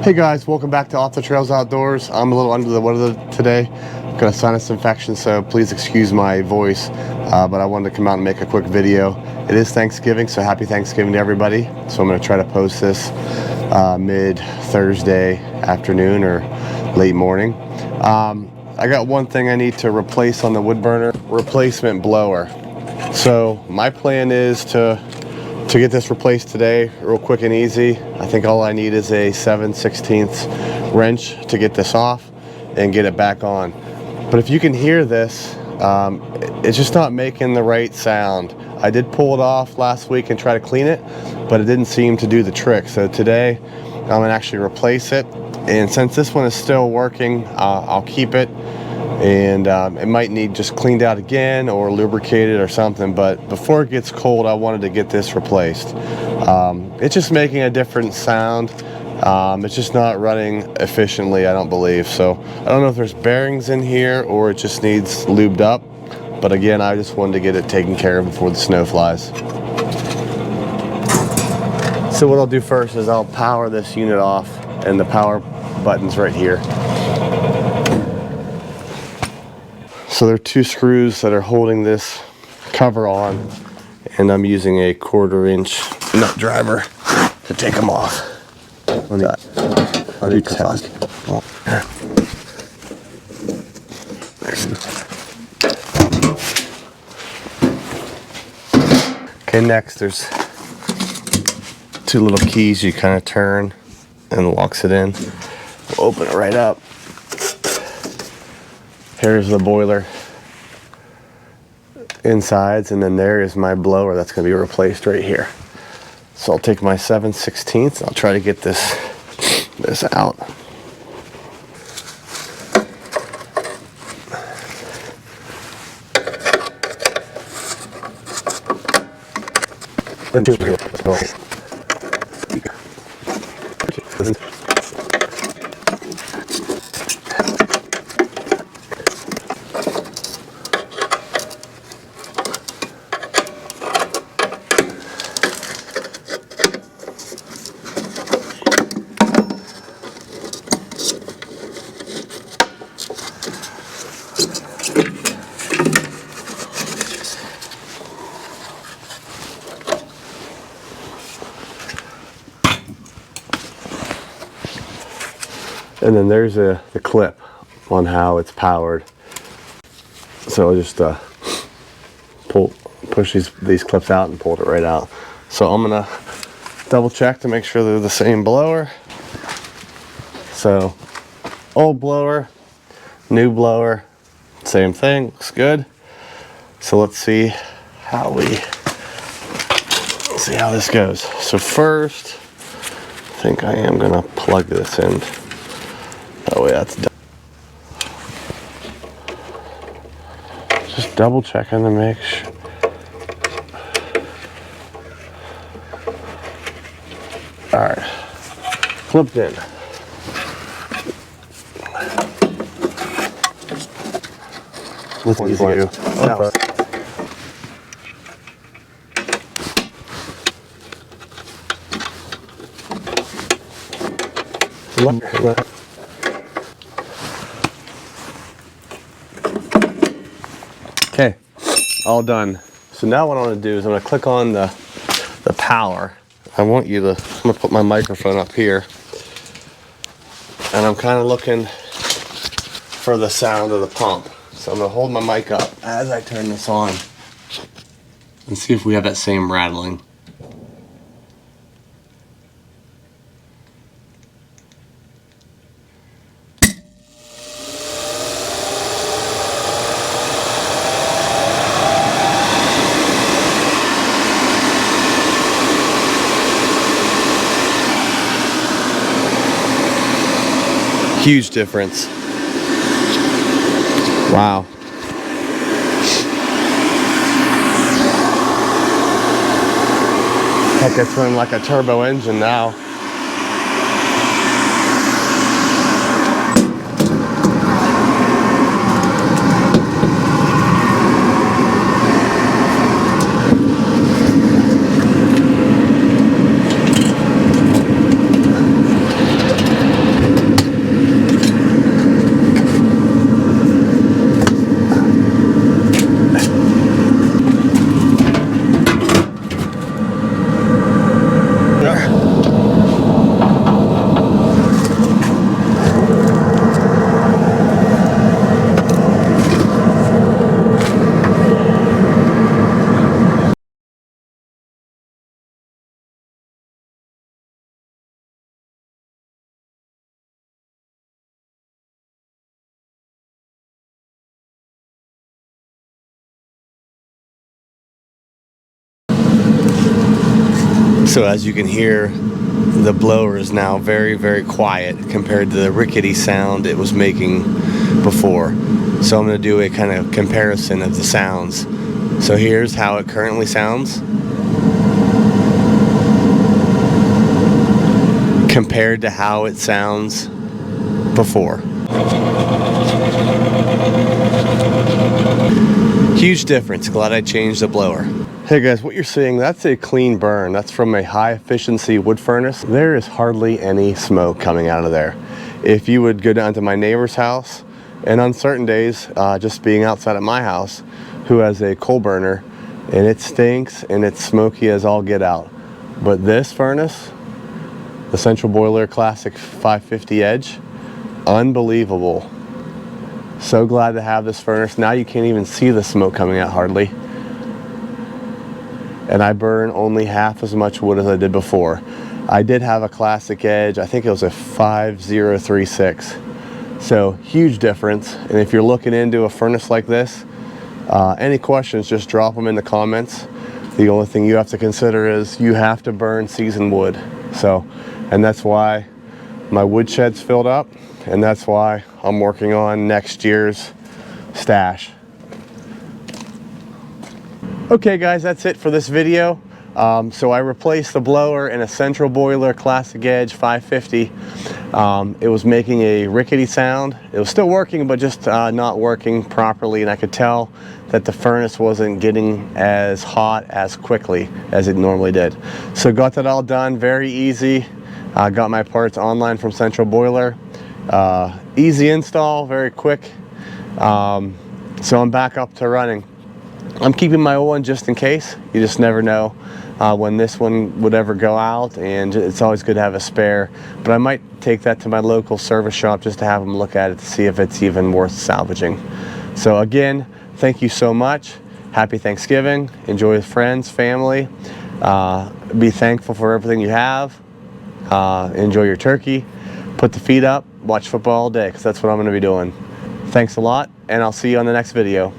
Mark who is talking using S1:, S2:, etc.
S1: Hey guys, welcome back to Off the Trails Outdoors. I'm a little under the weather today. Got a sinus infection, so please excuse my voice, but I wanted to come out and make a quick video. It is Thanksgiving, so happy Thanksgiving to everybody. So I'm going to try to post this mid-Thursday afternoon or late morning. I got one thing I need to replace on the wood burner, replacement blower. So my plan is to get this replaced today, real quick and easy. I think all I need is a 7/16 wrench to get this off and get it back on. But if you can hear this, it's just not making the right sound. I did pull it off last week and try to clean it, but it didn't seem to do the trick. So today I'm gonna actually replace it. And since this one is still working, I'll keep it. And it might need just cleaned out again or lubricated or something, but before it gets cold I wanted to get this replaced. It's just making a different sound. It's just not running efficiently, I don't believe. So I don't know if there's bearings in here or it just needs lubed up, but again, I just wanted to get it taken care of before the snow flies. So what I'll do first is I'll power this unit off, and the power button's right here. So there are two screws that are holding this cover on, and I'm using a 1/4-inch nut driver to take them off. I'll do test. Okay, next there's two little keys you kind of turn and locks it in. We'll open it right up. Here's the boiler insides, and then there is my blower that's going to be replaced right here. So I'll take my 7/16 and I'll try to get this out. And then there's the clip on how it's powered. So I'll just push these clips out and pull it right out. So I'm gonna double check to make sure they're the same blower. So old blower, new blower, same thing, looks good. So let's see how this goes. So first, I think I am gonna plug this in. That way that's done. Just double checking to make sure. Alright, flipped in. Let's do. Okay, all done. So now what I want to do is I'm going to click on the power. I'm going to put my microphone up here, and I'm kind of looking for the sound of the pump. So I'm going to hold my mic up as I turn this on and see if we have that same rattling. Huge difference. Wow. Heck, it's running like a turbo engine now. So as you can hear, the blower is now very, very quiet compared to the rickety sound it was making before. So I'm going to do a kind of comparison of the sounds. So here's how it currently sounds compared to how it sounds before. Huge difference. Glad I changed the blower. Hey guys, what you're seeing, that's a clean burn. That's from a high efficiency wood furnace. There is hardly any smoke coming out of there. If you would go down to my neighbor's house, and on certain days, just being outside of my house, who has a coal burner, and it stinks and it's smoky as all get out. But this furnace, the Central Boiler Classic 550 Edge, unbelievable. So glad to have this furnace. Now you can't even see the smoke coming out hardly. And I burn only half as much wood as I did before. I did have a Classic Edge, I think it was a 5036. So huge difference. And if you're looking into a furnace like this, any questions, just drop them in the comments. The only thing you have to consider is you have to burn seasoned wood. So, and that's why my wood shed's filled up, and that's why I'm working on next year's stash. Okay guys, that's it for this video. So I replaced the blower in a Central Boiler Classic Edge 550. It was making a rickety sound. It was still working, but just not working properly, and I could tell that the furnace wasn't getting as hot as quickly as it normally did. So got that all done, very easy. Got my parts online from Central Boiler. Easy install, very quick. So I'm back up to running. I'm keeping my old one just in case. You just never know when this one would ever go out, and it's always good to have a spare. But I might take that to my local service shop just to have them look at it to see if it's even worth salvaging. So again, thank you so much. Happy Thanksgiving. Enjoy with friends, family. Be thankful for everything you have. Enjoy your turkey. Put the feet up. Watch football all day, because that's what I'm going to be doing. Thanks a lot, and I'll see you on the next video.